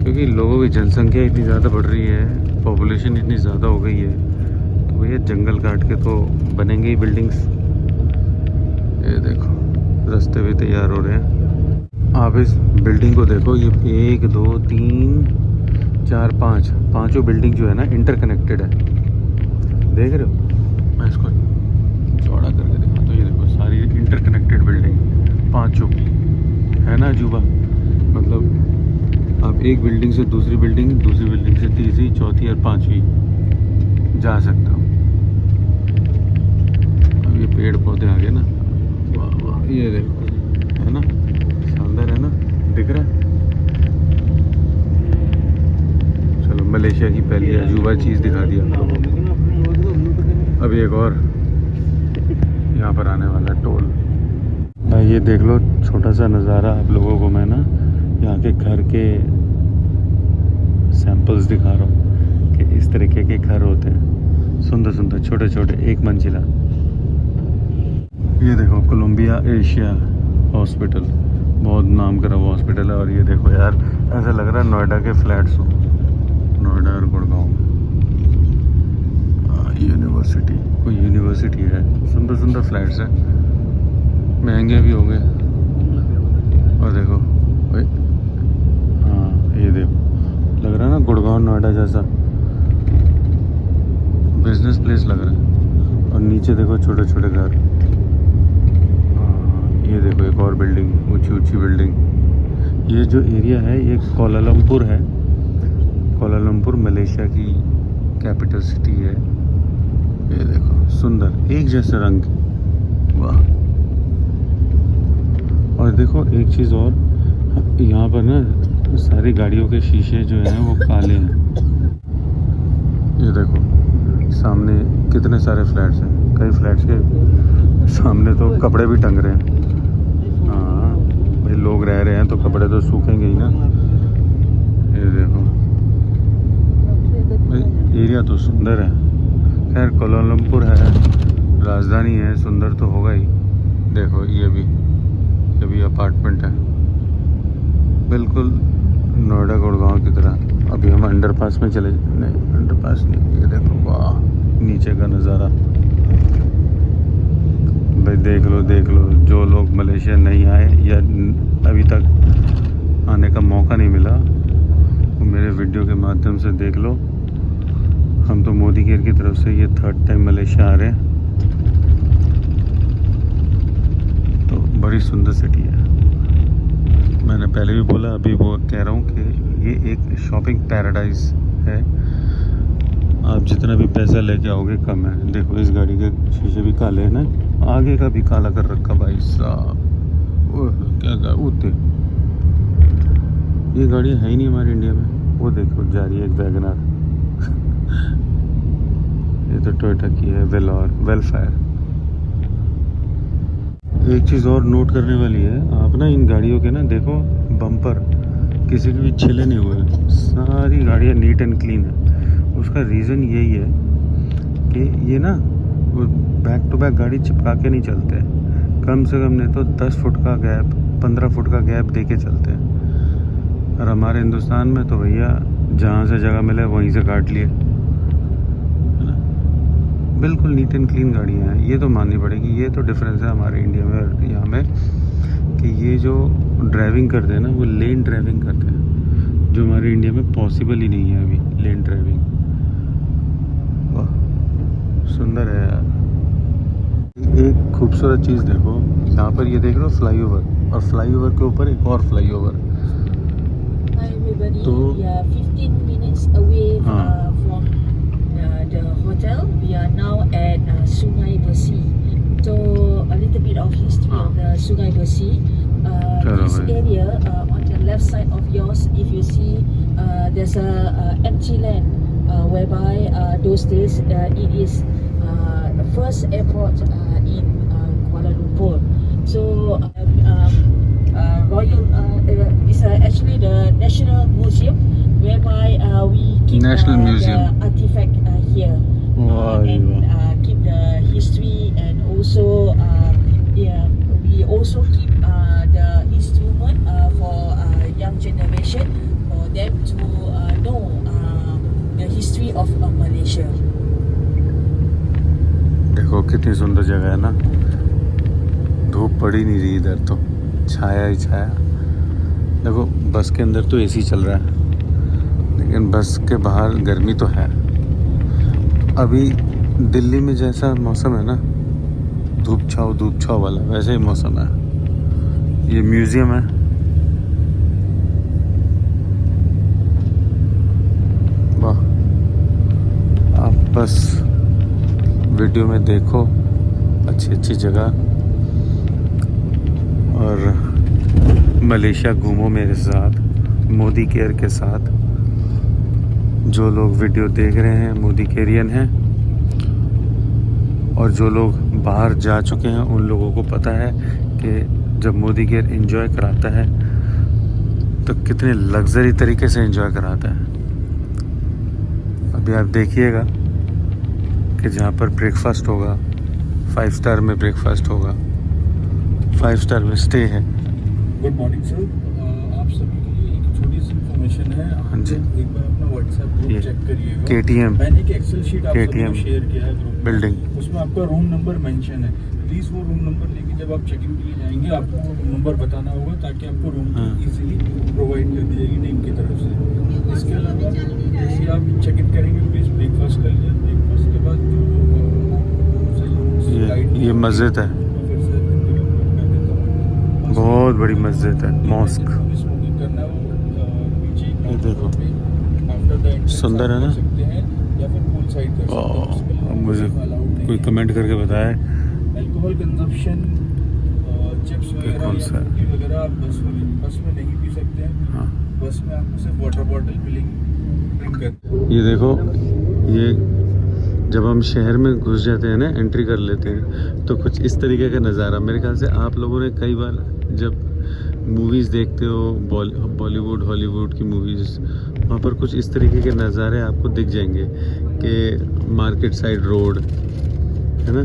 क्योंकि लोगों की जनसंख्या इतनी ज़्यादा बढ़ रही है, पॉपुलेशन इतनी ज़्यादा हो गई है, तो भैया जंगल काट के तो बनेंगे ही बिल्डिंग्स। ये देखो रास्ते भी तैयार हो रहे हैं। आप इस बिल्डिंग को देखो, ये 1 2 3 4 5 पाँचों बिल्डिंग जो है ना इंटरकनेक्टेड है, देख रहे हो। मैं इसको चौड़ा करके दिखाता हूँ। ये देखो सारी इंटरकनेक्टेड बिल्डिंग पाँचों, है ना अजूबा। मतलब आप एक बिल्डिंग से दूसरी बिल्डिंग, दूसरी बिल्डिंग से तीसरी, चौथी और पाँचवीं जा सकता हूँ। अब ये पेड़ पौधे आ गए ना, ये देखो, है ना, शानदार है ना, दिख रहा है। चलो मलेशिया की पहली अजूबा चीज़ दिखा दी आप लोगों को। अब एक और यहाँ पर आने वाला टोल। ये देख लो छोटा सा नज़ारा आप लोगों को मैं ना यहाँ के घर के सैंपल्स दिखा रहा हूँ कि इस तरीके के घर होते हैं, सुंदर सुंदर छोटे छोटे, 1 मंजिला। ये देखो कोलंबिया एशिया हॉस्पिटल, बहुत नाम करा हुआ हॉस्पिटल है। और ये देखो यार, ऐसा लग रहा है नोएडा के फ्लैट्स हो, नोएडा और गुड़गांव में। यूनिवर्सिटी, कोई यूनिवर्सिटी है, सुंदर सुंदर फ्लैट्स हैं, महंगे भी होंगे। और देखो भाई, हाँ ये देखो, लग रहा है ना गुड़गांव नोएडा जैसा बिजनेस प्लेस लग रहा है। और नीचे देखो छोटे छोटे घर। ये देखो एक और बिल्डिंग, ऊंची ऊंची बिल्डिंग। ये जो एरिया है ये कोलालमपुर है। कोलालमपुर मलेशिया की कैपिटल सिटी है। ये देखो सुंदर एक जैसे रंग, वाह। और देखो एक चीज़ और, यहाँ पर ना सारी गाड़ियों के शीशे जो हैं वो काले हैं। ये देखो सामने कितने सारे फ्लैट्स हैं। कई फ्लैट्स के सामने तो कपड़े भी टंग रहे हैं। हाँ भाई, लोग रह रहे हैं तो कपड़े तो सूखेंगे ही ना। ये देखो भाई, एरिया तो सुंदर है। खैर कोलालमपुर है, राजधानी है, सुंदर तो होगा ही। देखो ये भी अपार्टमेंट है, बिल्कुल नोएडा गुड़गांव की तरह। अभी हम अंडरपास में चले, नहीं अंडरपास नहीं। ये देखो वाह, नीचे का नज़ारा भाई देख लो। जो लोग मलेशिया नहीं आए या अभी तक आने का मौका नहीं मिला, वो मेरे वीडियो के माध्यम से देख लो। हम तो मोदी केयर की तरफ से ये 3rd टाइम मलेशिया आ रहे हैं। तो बड़ी सुंदर सिटी है। मैंने पहले भी बोला, अभी वो कह रहा हूँ कि ये एक शॉपिंग पैराडाइज है। आप जितना भी पैसा लेके आओगे कम है। देखो इस गाड़ी के शीशे भी काले हैं ना, आगे का भी काला कर रखा भाई साहब। ओह क्या उतने, ये गाड़ी है ही नहीं हमारे इंडिया में। वो देखो जा रही है एक वैगनआर। ये तो टोयोटा की है, वेलफेयर। एक चीज़ और नोट करने वाली है, आप ना इन गाड़ियों के ना देखो बम्पर किसी के भी छिले नहीं हुए, सारी गाड़ियाँ नीट एंड क्लीन है। उसका रीज़न यही है कि ये ना वो बैक टू बैक गाड़ी चिपका के नहीं चलते, कम से कम नहीं तो 10 फुट का गैप, 15 फुट का गैप दे के चलते हैं। और हमारे हिंदुस्तान में तो भैया जहाँ से जगह मिले वहीं से काट लिए, बिल्कुल नीट एंड क्लीन गाड़ियाँ हैं। ये तो माननी पड़ेगी, ये तो डिफरेंस है हमारे इंडिया में और यहाँ में, कि ये जो ड्राइविंग करते हैं ना वो लेन ड्राइविंग करते हैं, जो हमारे इंडिया में पॉसिबल ही नहीं है अभी लेन ड्राइविंग। वाह सुंदर है यार। एक खूबसूरत चीज़ देखो यहाँ पर, ये देख लो फ्लाईओवर, और फ्लाईओवर के ऊपर एक और फ्लाईओवर। Hi everybody, तो we are 15 minutes away from the hotel. We are now at Sungai Besi. So a little bit of history of the Sungai Besi. This area on the left side of yours, if you see, there's a empty land whereby those days it is the first airport in Kuala Lumpur. So Royal is actually the National Museum, whereby we keep National Museum. the artifact here and keep the history, and also we also keep the instrument for young generation, for them to know the history of Malaysia. देखो कितनी सुंदर जगह है ना, धूप पड़ी नहीं रही इधर, तो छाया ही छाया। देखो बस के अंदर तो एसी चल रहा है, लेकिन बस के बाहर गर्मी तो है। अभी दिल्ली में जैसा मौसम है ना, धूप छाव वाला, वैसे ही मौसम है। ये म्यूज़ियम है, वाह। आप बस वीडियो में देखो अच्छी जगह, और मलेशिया घूमो मेरे साथ, मोदी केयर के साथ। जो लोग वीडियो देख रहे हैं मोदी केरियन हैं, और जो लोग बाहर जा चुके हैं उन लोगों को पता है कि जब मोदी केयर एंजॉय कराता है तो कितने लग्जरी तरीके से एंजॉय कराता है। अभी आप देखिएगा कि जहाँ पर ब्रेकफास्ट होगा, 5 स्टार में ब्रेकफास्ट होगा, 5 स्टार में स्टे है। गुड मॉर्निंग सर, आप सभी के लिए एक छोटी सी इन्फॉर्मेशन है। हाँ जी, एक बार अपना व्हाट्सएप ग्रुप चेक करिएगा। KTM मैंने एक एक्सेल शीट आप सबको शेयर किया है ग्रुप बिल्डिंग, उसमें आपका रूम नंबर मेंशन है। प्लीज़ वो रूम नंबर लेके जब आप चेक इन के लिए जाएंगे आपको नंबर बताना होगा, ताकि आपको रूम इजीली प्रोवाइड कर दी जाएगी टीम की तरफ से। इसके अलावा जैसे आप चेक इन करेंगे प्लीज़ ब्रेकफास्ट कर लीजिए। ब्रेकफास्ट के बाद जो मस्जिद है, फिर से हिंदी में कर देता हूँ। बहुत बड़ी मस्जिद है, मॉस्क। स्मोकिंग करना है वो पीछे ये देखो, आफ्टर द एंट्रेंस सुंदर है ना? कर सकते हैं या फिर पूल साइड कर सकते हैं। उसके अलावा अब मुझे allowed नहीं कोई है। कमेंट करके बताए अल्कोहल कंजप्शन, चिप्स वगैरह कौन या सा है? फ्रूटी वगैरह आप बस में नहीं पी सकते हैं। हाँ। बस में आपको सिर्फ वाटर बॉटल मिलेगी ड्रिंक कर। ये देखो, ये जब हम शहर में घुस जाते हैं ना, एंट्री कर लेते हैं, तो कुछ इस तरीके का नज़ारा, मेरे ख्याल से आप लोगों ने कई बार जब मूवीज़ देखते हो, बॉलीवुड हॉलीवुड की मूवीज़, वहाँ पर कुछ इस तरीके के नज़ारे आपको दिख जाएंगे कि मार्केट साइड रोड है ना।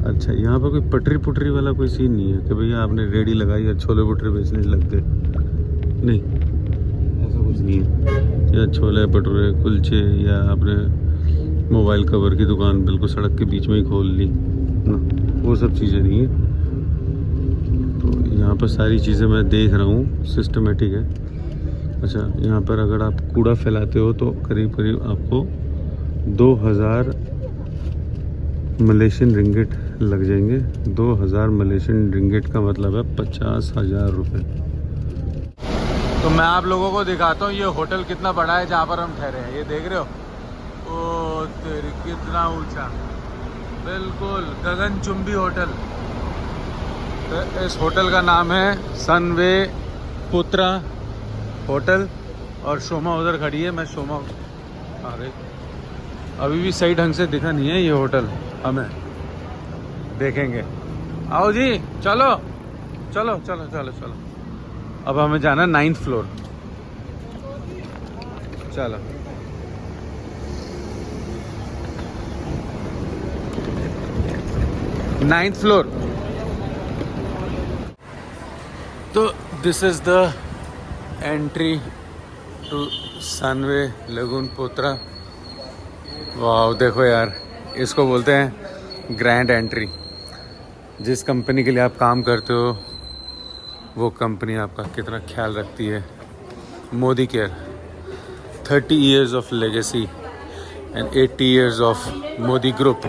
अच्छा, यहाँ पर कोई पटरी पुटरी वाला कोई सीन नहीं है कि भैया आपने रेडी लगाई और छोले भटूरे बेचने लग गए, नहीं, ऐसा कुछ नहीं है। या छोले भटूरे कुलचे या आपने मोबाइल कवर की दुकान बिल्कुल सड़क के बीच में ही खोल ली ना, वो सब चीज़ें नहीं है। तो यहाँ पर सारी चीज़ें मैं देख रहा हूँ, सिस्टमेटिक है। अच्छा, यहाँ पर अगर आप कूड़ा फैलाते हो तो करीब करीब आपको 2000 मलेशियन रिंगिट लग जाएंगे। 2000 मलेशियन रिंगिट का मतलब है 50,000 रुपये। तो मैं आप लोगों को दिखाता हूँ ये होटल कितना बड़ा है जहाँ पर हम ठहरे हैं। ये देख रहे हो, ओ तेरी, कितना ऊंचा, बिल्कुल गगनचुंबी होटल। तो इस होटल का नाम है सनवे पुत्रा होटल, और शोमा उधर खड़ी है। मैं शोमा आ गई, अभी भी सही ढंग से दिखा नहीं है ये होटल, हमें देखेंगे। आओ जी, चलो चलो चलो चलो चलो। अब हमें जाना 9th फ्लोर, चलो। Ninth floor. तो this is the entry to Sunway Lagoon Putra. वाह, देखो यार, इसको बोलते हैं ग्रैंड एंट्री। जिस कंपनी के लिए आप काम करते हो वो कंपनी आपका कितना ख्याल रखती है। Modi care, 30 years of legacy and 80 years of Modi group.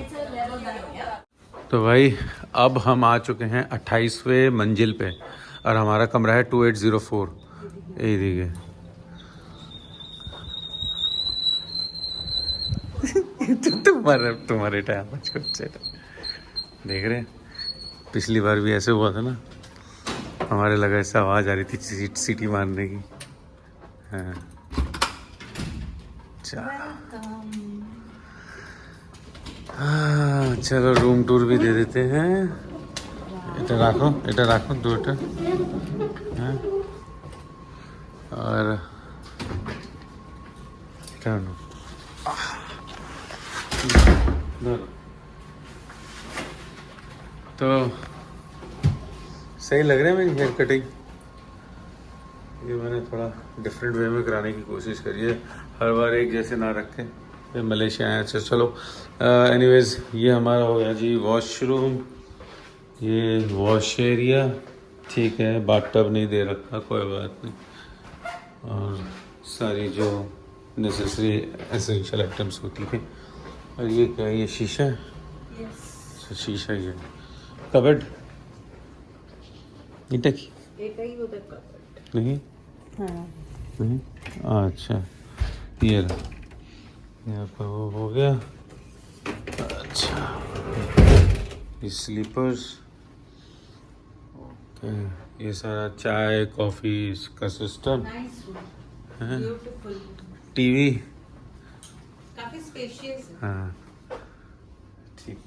तो भाई अब हम आ चुके हैं 28वें मंजिल पे, और हमारा कमरा है 2804। यही देखिए तुम्हारे टाइम देख रहे हैं, पिछली बार भी ऐसे हुआ था ना, हमारे लगा ऐसे आवाज़ आ रही थी सीटी मारने की। हाँ, हाँ, चलो रूम टूर भी दे देते हैं। এটা রাখো দুটো। हाँ, और तो सही लग रहा है मेरी हेयर कटिंग। ये मैंने थोड़ा डिफरेंट वे में कराने की कोशिश करी है, हर बार एक जैसे ना रखें। फिर मलेशिया आए, अच्छा चलो। एनीवेज, ये हमारा हो गया जी वॉशरूम, ये वॉश एरिया, ठीक है। बाथटब नहीं दे रखा, कोई बात नहीं। और सारी जो नेसेसरी एसेंशियल आइटम्स होती हैं। और ये क्या है, ये शीशा है? अच्छा, शीशा ही है। कबर्ड ईटा की नहीं? नहीं, अच्छा, ये रहा, यहाँ पर वो हो गया। अच्छा, ये स्लीपर्स, ओके। ये सारा चाय कॉफ़ी का सिस्टम है। टीवी काफी स्पेशियस है। हाँ, ठीक।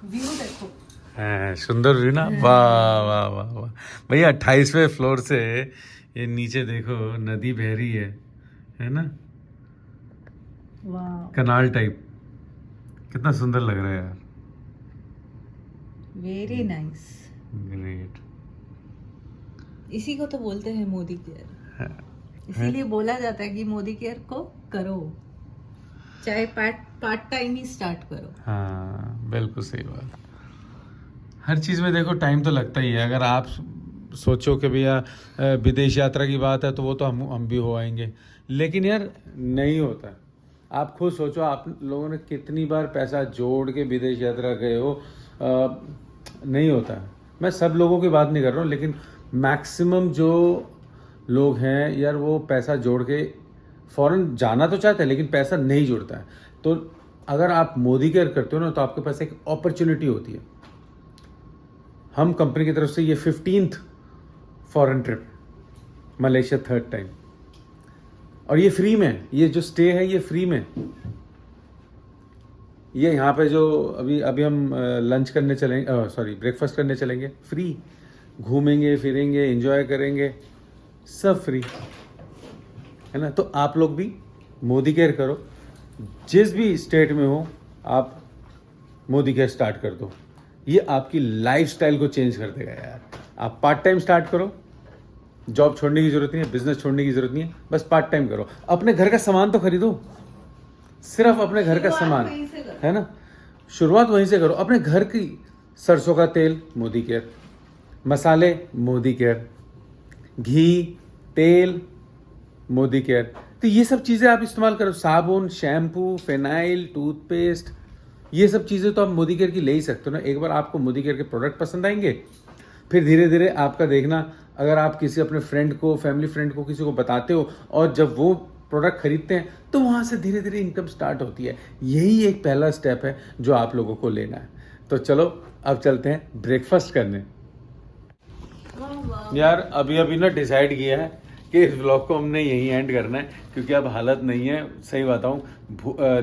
व्यू देखो, हाँ, सुंदर व्यू ना, वाह वाह वाह वाह भैया। 28वें फ्लोर से ये नीचे देखो, नदी बह रही है ना, वाह, कनाल टाइप। कितना सुंदर लग रहा है यार, वेरी नाइस। ग्रेट। इसी को तो बोलते हैं मोदी केयर, हाँ, इसीलिए बोला जाता है कि मोदी केयर को करो, चाहे पार्ट टाइम ही स्टार्ट करो। हाँ, बिल्कुल सही बात। हर चीज़ में देखो टाइम तो लगता ही है। अगर आप सोचो कि भैया विदेश यात्रा की बात है तो वो तो हम भी हो आएंगे, लेकिन यार नहीं होता। आप खुद सोचो, आप लोगों ने कितनी बार पैसा जोड़ के विदेश यात्रा गए हो। नहीं होता है। मैं सब लोगों की बात नहीं कर रहा हूँ, लेकिन मैक्सिमम जो लोग हैं यार, वो पैसा जोड़ के फ़ौरन जाना तो चाहते हैं, लेकिन पैसा नहीं जुड़ता है। तो अगर आप मोदी केयर करते हो ना, तो आपके पास एक अपॉर्चुनिटी होती है। हम कंपनी की तरफ से ये 15th foreign trip, Malaysia 3rd time, और ये फ्री में, ये जो स्टे है ये फ्री में। ये यहाँ पे जो अभी हम लंच करने चलेंगे, सॉरी ब्रेकफास्ट करने चलेंगे, फ्री। घूमेंगे फिरेंगे, एंजॉय करेंगे, सब फ्री है ना। तो आप लोग भी मोदी केयर करो, जिस भी स्टेट में हो आप मोदी केयर स्टार्ट कर दो। ये आपकी लाइफस्टाइल को चेंज कर देगा यार। आप पार्ट टाइम स्टार्ट करो, जॉब छोड़ने की जरूरत नहीं है, बिजनेस छोड़ने की जरूरत नहीं है, बस पार्ट टाइम करो। अपने घर का सामान तो खरीदो, सिर्फ अपने घर का सामान, है ना। शुरुआत वहीं से करो। अपने घर की सरसों का तेल मोदी केयर, मसाले मोदी केयर, घी, तेल मोदी केयर। तो ये सब चीज़ें आप इस्तेमाल करो। साबुन, शैम्पू, फिनाइल, टूथपेस्ट, ये सब चीज़ें तो आप मोदी केयर की ले ही सकते हो ना। एक बार आपको मोदी केयर के प्रोडक्ट पसंद आएंगे, फिर धीरे धीरे आपका देखना, अगर आप किसी अपने फ्रेंड को, फैमिली फ्रेंड को, किसी को बताते हो और जब वो प्रोडक्ट खरीदते हैं, तो वहाँ से धीरे धीरे इनकम स्टार्ट होती है। यही एक पहला स्टेप है जो आप लोगों को लेना है। तो चलो अब चलते हैं ब्रेकफास्ट करने। यार अभी ना डिसाइड किया है कि इस व्लॉग को हमने यहीं एंड करना है, क्योंकि अब हालत नहीं है। सही बताऊँ,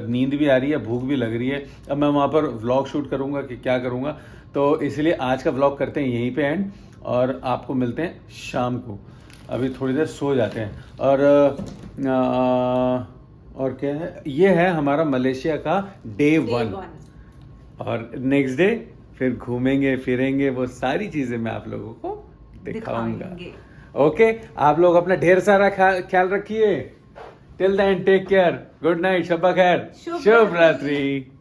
नींद भी आ रही है, भूख भी लग रही है। अब मैं वहाँ पर व्लॉग शूट करूँगा कि क्या करूँगा, तो इसलिए आज का व्लॉग करते हैं यहीं पे एंड, और आपको मिलते हैं शाम को। अभी थोड़ी देर सो जाते हैं। और क्या है, ये है हमारा मलेशिया का डे 1, और नेक्स्ट डे फिर घूमेंगे फिरेंगे, वो सारी चीज़ें मैं आप लोगों को दिखाऊंगा। ओके, आप लोग अपना ढेर सारा ख्याल रखिए। Till then take care, good night, शब्बा खैर, शुभ रात्रि।